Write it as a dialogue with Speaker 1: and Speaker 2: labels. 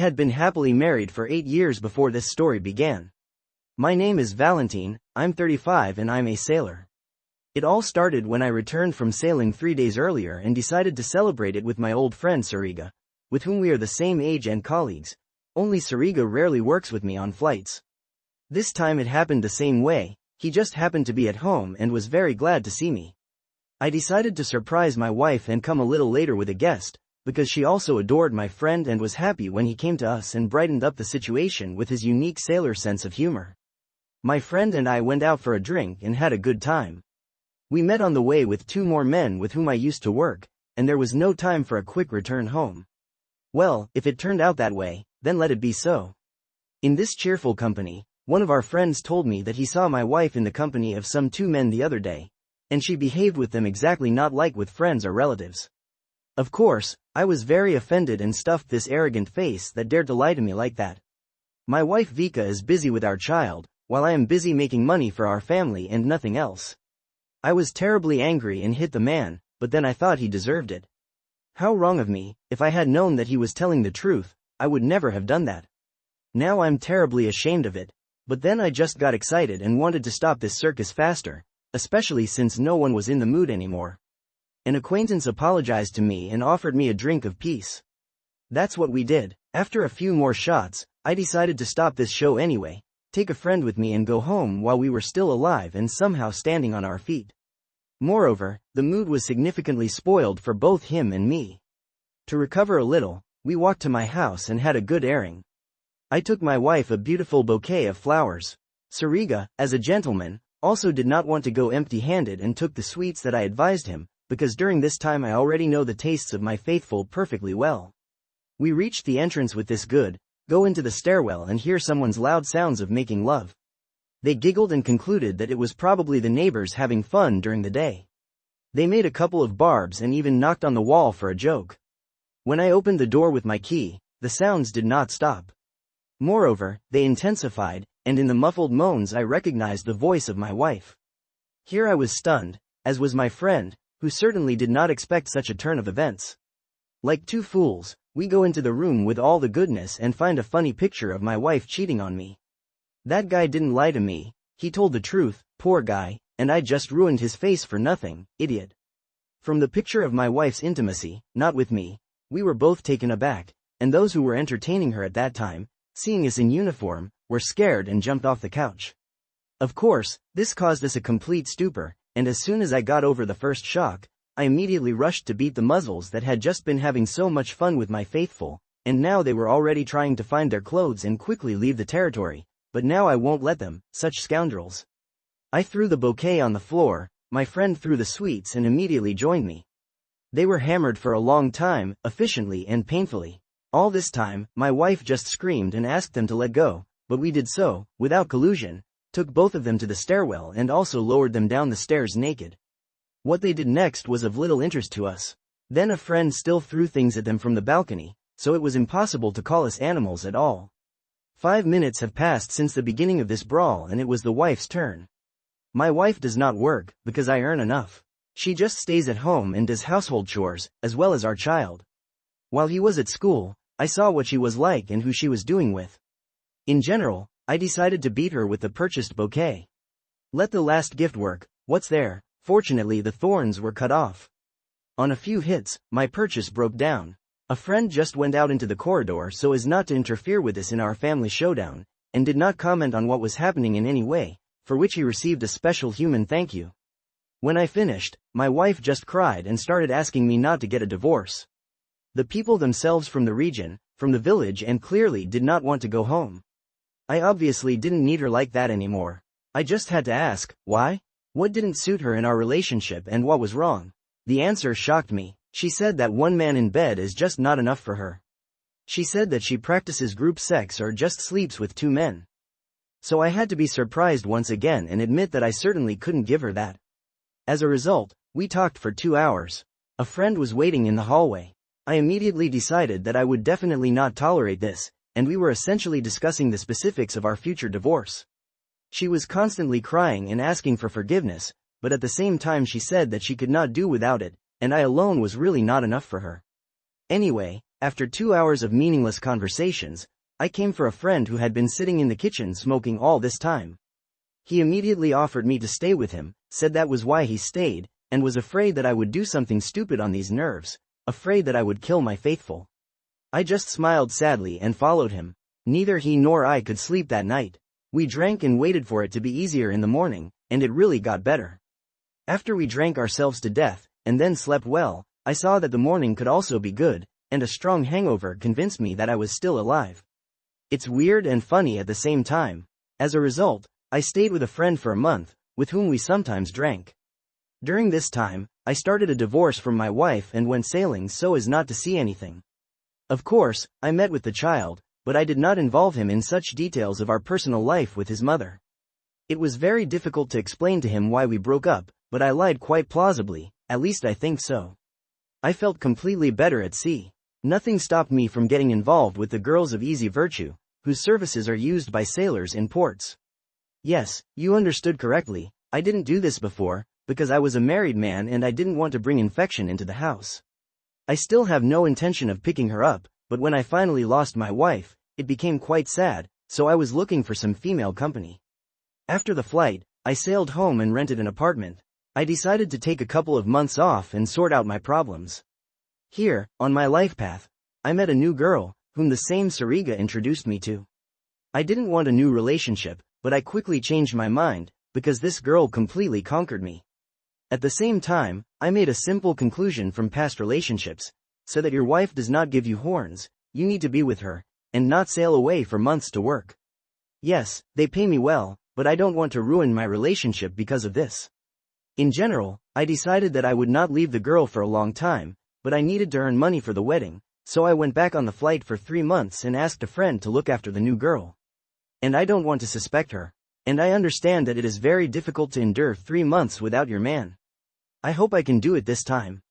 Speaker 1: had been happily married for 8 years before this story began. My name is Valentine, I'm 35 and I'm a sailor. It all started when I returned from sailing 3 days earlier and decided to celebrate it with my old friend Sariga, with whom we are the same age and colleagues, only Sariga rarely works with me on flights. This time it happened the same way, he just happened to be at home and was very glad to see me. I decided to surprise my wife and come a little later with a guest, because she also adored my friend and was happy when he came to us and brightened up the situation with his unique sailor sense of humor. My friend and I went out for a drink and had a good time. We met on the way with 2 more men with whom I used to work, and there was no time for a quick return home. Well, if it turned out that way, then let it be so. In this cheerful company, one of our friends told me that he saw my wife in the company of some 2 men the other day, and she behaved with them exactly not like with friends or relatives. Of course, I was very offended and stuffed this arrogant face that dared to lie to me like that. My wife Vika is busy with our child, while I am busy making money for our family and nothing else. I was terribly angry and hit the man, but then I thought he deserved it. How wrong of me. If I had known that he was telling the truth, I would never have done that. Now I'm terribly ashamed of it, but then I just got excited and wanted to stop this circus faster, especially since no one was in the mood anymore. An acquaintance apologized to me and offered me a drink of peace. That's what we did. After a few more shots, I decided to stop this show anyway, take a friend with me and go home while we were still alive and somehow standing on our feet. Moreover, the mood was significantly spoiled for both him and me. To recover a little, we walked to my house and had a good airing. I took my wife a beautiful bouquet of flowers. Sariga, as a gentleman, also did not want to go empty-handed and took the sweets that I advised him, because during this time I already know the tastes of my faithful perfectly well. We reached the entrance with this go into the stairwell and hear someone's loud sounds of making love. They giggled and concluded that it was probably the neighbors having fun during the day. They made a couple of barbs and even knocked on the wall for a joke. When I opened the door with my key, the sounds did not stop. Moreover, they intensified, and in the muffled moans I recognized the voice of my wife. Here I was stunned, as was my friend, who certainly did not expect such a turn of events. Like 2 fools, we go into the room with all the goodness and find a funny picture of my wife cheating on me. That guy didn't lie to me, he told the truth, poor guy, and I just ruined his face for nothing, idiot. From the picture of my wife's intimacy, not with me, we were both taken aback, and those who were entertaining her at that time, seeing us in uniform, were scared and jumped off the couch. Of course, this caused us a complete stupor, and as soon as I got over the first shock, I immediately rushed to beat the muzzles that had just been having so much fun with my faithful, and now they were already trying to find their clothes and quickly leave the territory, but now I won't let them, such scoundrels. I threw the bouquet on the floor, my friend threw the sweets and immediately joined me. They were hammered for a long time, efficiently and painfully. All this time, my wife just screamed and asked them to let go, but we did so, without collusion, took both of them to the stairwell and also lowered them down the stairs naked. What they did next was of little interest to us. Then a friend still threw things at them from the balcony, so it was impossible to call us animals at all. 5 minutes have passed since the beginning of this brawl and it was the wife's turn. My wife does not work, because I earn enough. She just stays at home and does household chores, as well as our child. While he was at school, I saw what she was like and who she was doing with. In general, I decided to beat her with the purchased bouquet. Let the last gift work, what's there? Fortunately the thorns were cut off. On a few hits, my purchase broke down. A friend just went out into the corridor so as not to interfere with us in our family showdown, and did not comment on what was happening in any way, for which he received a special human thank you. When I finished, my wife just cried and started asking me not to get a divorce. The people themselves from the region, from the village, and clearly did not want to go home. I obviously didn't need her like that anymore. I just had to ask, why? What didn't suit her in our relationship and what was wrong? The answer shocked me. She said that one man in bed is just not enough for her. She said that she practices group sex or just sleeps with 2 men. So I had to be surprised once again and admit that I certainly couldn't give her that. As a result, we talked for 2 hours. A friend was waiting in the hallway. I immediately decided that I would definitely not tolerate this, and we were essentially discussing the specifics of our future divorce. She was constantly crying and asking for forgiveness, but at the same time she said that she could not do without it, and I alone was really not enough for her. Anyway, After 2 hours of meaningless conversations, I came for a friend who had been sitting in the kitchen smoking all this time. He immediately offered me to stay with him, said that was why he stayed, and was afraid that I would do something stupid on these nerves, afraid that I would kill my faithful. I just smiled sadly and followed him. Neither he nor I could sleep that night. We drank and waited for it to be easier in the morning, and it really got better. After we drank ourselves to death, and then slept well, I saw that the morning could also be good, and a strong hangover convinced me that I was still alive. It's weird and funny at the same time. As a result, I stayed with a friend for a month, with whom we sometimes drank. During this time, I started a divorce from my wife and went sailing so as not to see anything. Of course, I met with the child, but I did not involve him in such details of our personal life with his mother. It was very difficult to explain to him why we broke up, but I lied quite plausibly, at least I think so. I felt completely better at sea. Nothing stopped me from getting involved with the girls of Easy Virtue, whose services are used by sailors in ports. Yes, you understood correctly, I didn't do this before, because I was a married man and I didn't want to bring infection into the house. I still have no intention of picking her up, but when I finally lost my wife, it became quite sad, so I was looking for some female company. After the flight, I sailed home and rented an apartment. I decided to take a couple of months off and sort out my problems. Here, on my life path, I met a new girl, whom the same Sariga introduced me to. I didn't want a new relationship, but I quickly changed my mind, because this girl completely conquered me. At the same time, I made a simple conclusion from past relationships, so that your wife does not give you horns, you need to be with her, and not sail away for months to work. Yes, they pay me well, but I don't want to ruin my relationship because of this. In general, I decided that I would not leave the girl for a long time, but I needed to earn money for the wedding, so I went back on the flight for 3 months and asked a friend to look after the new girl. And I don't want to suspect her. And I understand that it is very difficult to endure 3 months without your man. I hope I can do it this time.